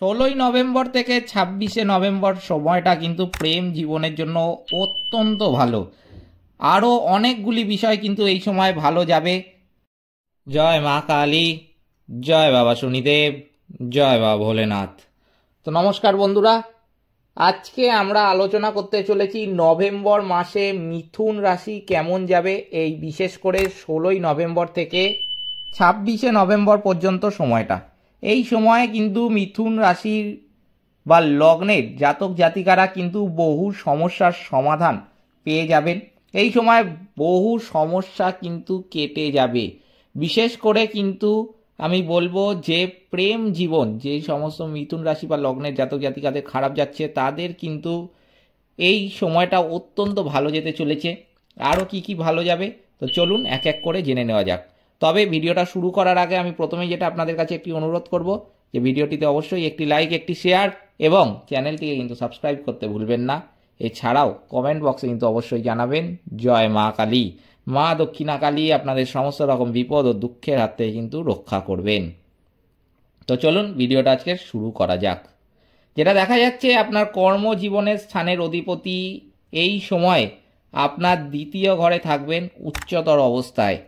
16 November থেকে 26 November সময়টা কিন্তু প্রেম জীবনের জন্য অত্যন্ত ভালো। আরও অনেকগুলি বিষয় কিন্তু এই সময় ভালো যাবে। জয় মা কালী, জয় বাবা শনিদেব, জয় বাবা ভোলেনাথ। তো নমস্কার বন্ধুরা, আজকে আমরা আলোচনা করতে চলেছি নভেম্বর মাসে মিথুন রাশি কেমন যাবে, এই বিশেষ করে 16 নভেম্বর থেকে 26 নভেম্বর পর্যন্ত সময়টা। এই সময়ে কিন্তু মিথুন রাশির বা লগ্নের জাতক জাতিকারা কিন্তু বহু সমস্যার সমাধান পেয়ে যাবেন। এই সময় বহু সমস্যা কিন্তু কেটে যাবে। বিশেষ করে কিন্তু আমি বলবো যে প্রেম জীবন যে সমস্ত মিথুন রাশি বা লগ্নের জাতক জাতিকাদের খারাপ যাচ্ছে, তাদের কিন্তু এই সময়টা অত্যন্ত ভালো যেতে চলেছে। আরও কি কি ভালো যাবে, তো চলুন এক এক করে জেনে নেওয়া যাক। তবে ভিডিওটা শুরু করার আগে আমি প্রথমেই যেটা আপনাদের কাছে একটি অনুরোধ করব, যে ভিডিওটিতে অবশ্যই একটি লাইক, একটি শেয়ার এবং চ্যানেলটিকে কিন্তু সাবস্ক্রাইব করতে ভুলবেন না। এছাড়াও কমেন্ট বক্সে কিন্তু অবশ্যই জানাবেন জয় মা কালী, মা দক্ষিণা কালী আপনাদের সমস্ত রকম বিপদ ও দুঃখের হাত থেকে কিন্তু রক্ষা করবেন। তো চলুন ভিডিওটা আজকে শুরু করা যাক। যেটা দেখা যাচ্ছে, আপনার কর্মজীবনের স্থানের অধিপতি এই সময় আপনার দ্বিতীয় ঘরে থাকবেন উচ্চতর অবস্থায়,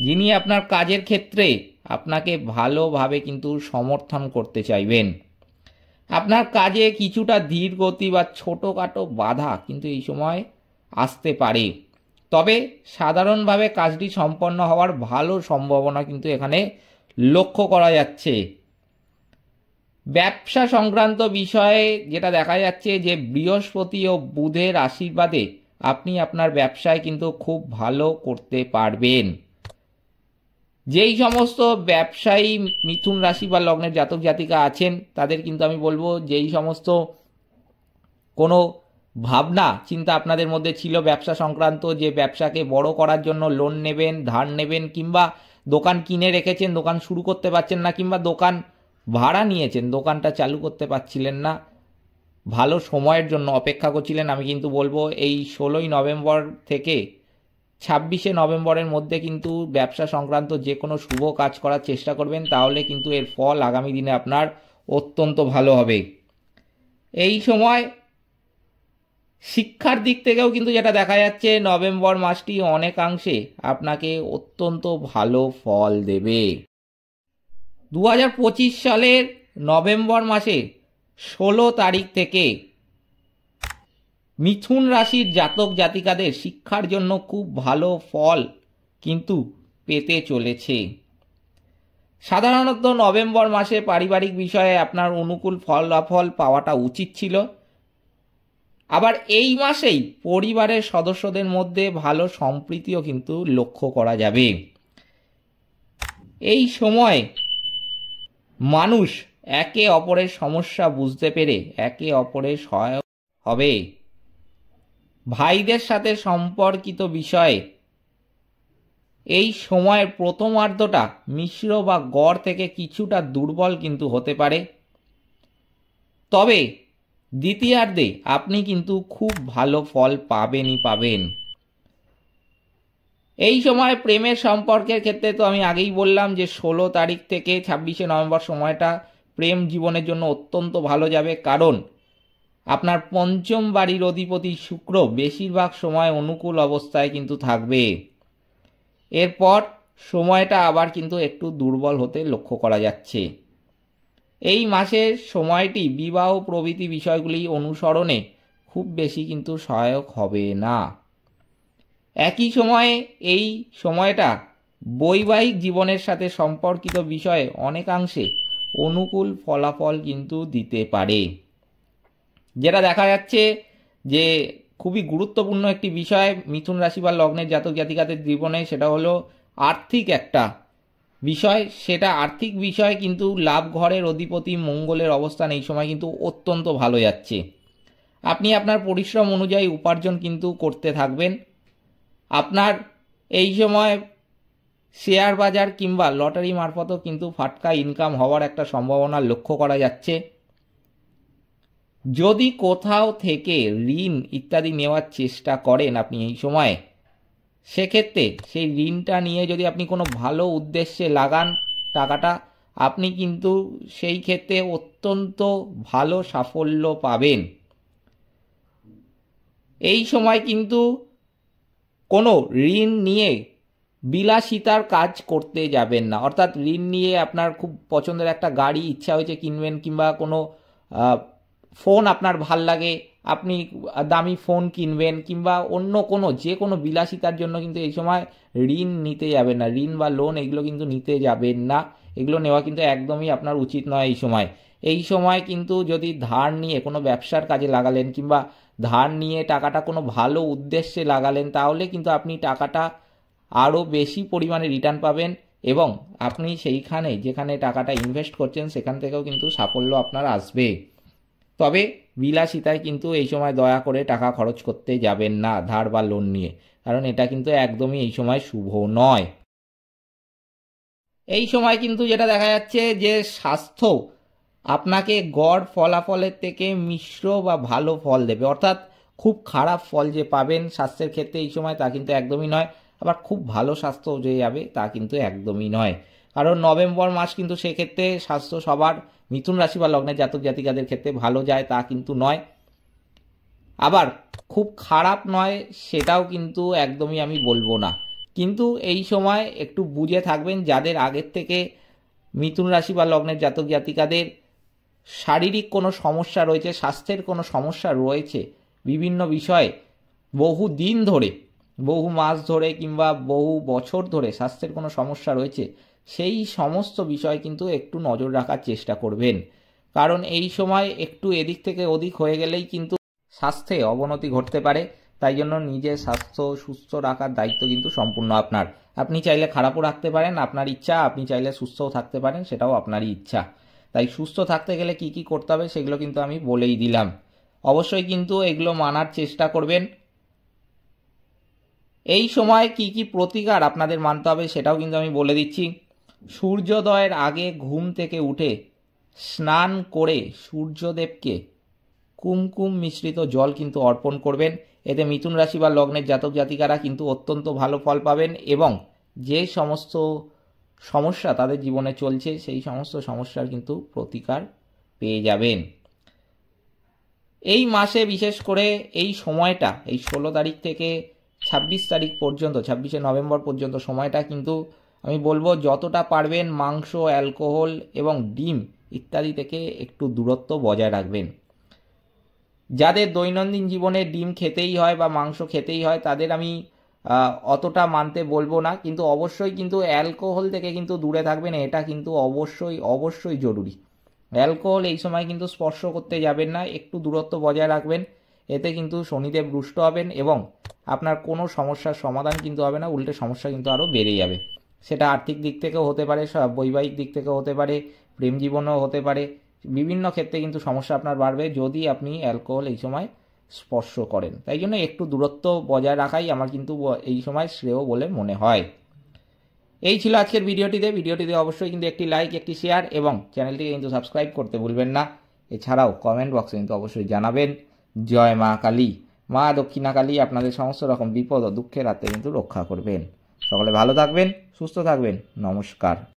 যিনি আপনার কাজের ক্ষেত্রে আপনাকে ভালোভাবে কিন্তু সমর্থন করতে চাইবেন। আপনার কাজে কিছুটা ধীর গতি বা ছোটোখাটো বাধা কিন্তু এই সময় আসতে পারে, তবে সাধারণভাবে কাজটি সম্পন্ন হওয়ার ভালো সম্ভাবনা কিন্তু এখানে লক্ষ্য করা যাচ্ছে। ব্যবসা সংক্রান্ত বিষয়ে যেটা দেখা যাচ্ছে, যে বৃহস্পতি ও বুধের আশীর্বাদে আপনি আপনার ব্যবসায় কিন্তু খুব ভালো করতে পারবেন। যেই সমস্ত ব্যবসায়ী মিথুন রাশি বা লগ্নের জাতক জাতিকা আছেন, তাদের কিন্তু আমি বলবো, যেই সমস্ত কোনো ভাবনা চিন্তা আপনাদের মধ্যে ছিল ব্যবসা সংক্রান্ত, যে ব্যবসাকে বড় করার জন্য লোন নেবেন, ধার নেবেন, কিংবা দোকান কিনে রেখেছেন, দোকান শুরু করতে পারছেন না, কিংবা দোকান ভাড়া নিয়েছেন, দোকানটা চালু করতে পারছিলেন না, ভালো সময়ের জন্য অপেক্ষা করছিলেন, আমি কিন্তু বলবো এই 16 নভেম্বর থেকে 26 নভেম্বরের মধ্যে কিন্তু ব্যবসা সংক্রান্ত যে কোনো শুভ কাজ করার চেষ্টা করবেন, তাহলে কিন্তু এর ফল আগামী দিনে আপনার অত্যন্ত ভালো হবে। এই সময় শিক্ষার দিক থেকেও কিন্তু যেটা দেখা যাচ্ছে, নভেম্বর মাসটি অনেকাংশে আপনাকে অত্যন্ত ভালো ফল দেবে। 2025 সালের নভেম্বর মাসে 16 তারিখ থেকে মিথুন রাশির জাতক জাতিকাদের শিক্ষার জন্য খুব ভালো ফল কিন্তু পেতে চলেছে। সাধারণত নভেম্বর মাসে পারিবারিক বিষয়ে আপনার অনুকূল ফলাফল পাওয়াটা উচিত ছিল। আবার এই মাসেই পরিবারের সদস্যদের মধ্যে ভালো সম্প্রীতিও কিন্তু লক্ষ্য করা যাবে। এই সময় মানুষ একে অপরের সমস্যা বুঝতে পেরে একে অপরের সহায়ক হবে। ভাইদের সাথে সম্পর্কিত বিষয়ে এই সময়ের প্রথমার্ধটা মিশ্র বা গড় থেকে কিছুটা দুর্বল কিন্তু হতে পারে, তবে দ্বিতীয়ার্ধে আপনি কিন্তু খুব ভালো ফল পাবেন। এই সময় প্রেমের সম্পর্কের ক্ষেত্রে তো আমি আগেই বললাম যে 16 তারিখ থেকে 26 নভেম্বর সময়টা প্রেম জীবনের জন্য অত্যন্ত ভালো যাবে, কারণ আপনার পঞ্চম বাড়ির অধিপতি শুক্র বেশিরভাগ সময় অনুকূল অবস্থায় কিন্তু থাকবে। এরপর সময়টা আবার কিন্তু একটু দুর্বল হতে লক্ষ্য করা যাচ্ছে। এই মাসের সময়টি বিবাহ প্রভৃতি বিষয়গুলি অনুসরণে খুব বেশি কিন্তু সহায়ক হবে না। একই সময়ে এই সময়টা বৈবাহিক জীবনের সাথে সম্পর্কিত বিষয়ে অনেকাংশে অনুকূল ফলাফল কিন্তু দিতে পারে। যেটা দেখা যাচ্ছে, যে খুবই গুরুত্বপূর্ণ একটি বিষয় মিথুন রাশি বা লগ্নের জাতক জাতিকাদের জীবনে, সেটা হলো আর্থিক একটা বিষয়। সেটা আর্থিক বিষয় কিন্তু লাভ ঘরের অধিপতি মঙ্গলের অবস্থান এই সময় কিন্তু অত্যন্ত ভালো যাচ্ছে। আপনি আপনার পরিশ্রম অনুযায়ী উপার্জন কিন্তু করতে থাকবেন। আপনার এই সময় শেয়ার বাজার কিংবা লটারি মারফতও কিন্তু ফাটকা ইনকাম হওয়ার একটা সম্ভাবনা লক্ষ্য করা যাচ্ছে। যদি কোথাও থেকে ঋণ ইত্যাদি নেওয়ার চেষ্টা করেন আপনি এই সময়, সেক্ষেত্রে সেই ঋণটা নিয়ে যদি আপনি কোনো ভালো উদ্দেশ্যে লাগান, টাকাটা আপনি কিন্তু সেই ক্ষেত্রে অত্যন্ত ভালো সাফল্য পাবেন। এই সময় কিন্তু কোনো ঋণ নিয়ে বিলাসিতার কাজ করতে যাবেন না। অর্থাৎ ঋণ নিয়ে আপনার খুব পছন্দের একটা গাড়ি ইচ্ছা হয়েছে কিনবেন, কিংবা কোনো ফোন আপনার ভাল লাগে, আপনি দামি ফোন কিনবেন, কিংবা অন্য কোনো যে কোনো বিলাসিতার জন্য কিন্তু এই সময় ঋণ নিতে যাবেন না। ঋণ বা লোন এগুলো কিন্তু নিতে যাবেন না। এগুলো নেওয়া কিন্তু একদমই আপনার উচিত নয় এই সময়। এই সময় কিন্তু যদি ধার নিয়ে কোনো ব্যবসার কাজে লাগালেন, কিংবা ধার নিয়ে টাকাটা কোনো ভালো উদ্দেশ্যে লাগালেন, তাহলে কিন্তু আপনি টাকাটা আরও বেশি পরিমাণে রিটার্ন পাবেন, এবং আপনি সেইখানে যেখানে টাকাটা ইনভেস্ট করছেন সেখান থেকেও কিন্তু সাফল্য আপনার আসবে। তবে বিলাসিতায় কিন্তু এই সময় দয়া করে টাকা খরচ করতে যাবেন না ধার বা লোন নিয়ে, কারণ এটা কিন্তু একদমই এই সময় শুভ নয়। এই সময় কিন্তু যেটা দেখা যাচ্ছে যে স্বাস্থ্য আপনাকে গড় ফলাফলের থেকে মিশ্র বা ভালো ফল দেবে। অর্থাৎ খুব খারাপ ফল যে পাবেন স্বাস্থ্যের ক্ষেত্রে এই সময় তা কিন্তু একদমই নয়, আবার খুব ভালো স্বাস্থ্য যে যাবে তা কিন্তু একদমই নয়। কারণ নভেম্বর মাস কিন্তু সেক্ষেত্রে স্বাস্থ্য সবার মিথুন রাশি বা লগ্নের জাতক জাতিকাদের ক্ষেত্রে ভালো যায় তা কিন্তু নয়, আবার খুব খারাপ নয় সেটাও কিন্তু একদমই আমি বলবো না। কিন্তু এই সময় একটু বুঝে থাকবেন, যাদের আগের থেকে মিথুন রাশি বা লগ্নের জাতক জাতিকাদের শারীরিক কোনো সমস্যা রয়েছে, স্বাস্থ্যের কোনো সমস্যা রয়েছে বিভিন্ন বিষয়ে, বহু দিন ধরে, বহু মাস ধরে কিংবা বহু বছর ধরে স্বাস্থ্যের কোনো সমস্যা রয়েছে, সেই সমস্ত বিষয় কিন্তু একটু নজর রাখার চেষ্টা করবেন। কারণ এই সময় একটু এদিক থেকে ওদিক হয়ে গেলেই কিন্তু স্বাস্থ্যে অবনতি ঘটতে পারে। তাই জন্য নিজের স্বাস্থ্য সুস্থ রাখার দায়িত্ব কিন্তু সম্পূর্ণ আপনার। আপনি চাইলে খারাপও রাখতে পারেন, আপনার ইচ্ছা, আপনি চাইলে সুস্থও থাকতে পারেন, সেটাও আপনারই ইচ্ছা। তাই সুস্থ থাকতে গেলে কি কি করতে হবে সেগুলো কিন্তু আমি বলেই দিলাম। অবশ্যই কিন্তু এগুলো মানার চেষ্টা করবেন। এই সময় কি কি প্রতিকার আপনাদের মানতে হবে সেটাও কিন্তু আমি বলে দিচ্ছি। সূর্যোদয়ের আগে ঘুম থেকে উঠে স্নান করে সূর্যদেবকে কুমকুম মিশ্রিত জল কিন্তু অর্পণ করবেন। এতে মিথুন রাশি বা লগ্নের জাতক জাতিকারা কিন্তু অত্যন্ত ভালো ফল পাবেন, এবং যে সমস্ত সমস্যা তাদের জীবনে চলছে সেই সমস্ত সমস্যার কিন্তু প্রতিকার পেয়ে যাবেন। এই মাসে বিশেষ করে এই সময়টা, এই 16 তারিখ থেকে 26 তারিখ পর্যন্ত, 26শে নভেম্বর পর্যন্ত সময়টা কিন্তু আমি বলবো যতটা পারবেন মাংস, অ্যালকোহল এবং ডিম ইত্যাদি থেকে একটু দূরত্ব বজায় রাখবেন। যাদের দৈনন্দিন জীবনে ডিম খেতেই হয় বা মাংস খেতেই হয় তাদের আমি অতটা মানতে বলবো না, কিন্তু অবশ্যই কিন্তু অ্যালকোহল থেকে কিন্তু দূরে থাকবেন, এটা কিন্তু অবশ্যই অবশ্যই জরুরি। অ্যালকোহল এই সময় কিন্তু স্পর্শ করতে যাবেন না, একটু দূরত্ব বজায় রাখবেন। এতে কিন্তু শনিদেব রুষ্ট হবেন এবং আপনার কোনো সমস্যার সমাধান কিন্তু হবে না, উল্টে সমস্যা কিন্তু আরও বেড়ে যাবে। সেটা আর্থিক দিক থেকেও হতে পারে, বৈবাহিক দিক থেকেও হতে পারে, প্রেম জীবনেও হতে পারে। বিভিন্ন ক্ষেত্রে কিন্তু সমস্যা আপনার বাড়বে যদি আপনি অ্যালকোহল এই সময় স্পর্শ করেন। তাই জন্য একটু দূরত্ব বজায় রাখাই আমার কিন্তু এই সময় শ্রেয় বলে মনে হয়। এই ছিল আজকের ভিডিওটিতে অবশ্যই কিন্তু একটি লাইক, একটি শেয়ার এবং চ্যানেলটিকে কিন্তু সাবস্ক্রাইব করতে ভুলবেন না। এছাড়াও কমেন্ট বক্সে কিন্তু অবশ্যই জানাবেন। জয় মা কালী, মা দক্ষিণা কালী আপনাদের সমস্ত রকম বিপদ ও দুঃখের হাতে কিন্তু রক্ষা করবেন। সকলে ভালো থাকবেন, সুস্থ থাকবেন। নমস্কার।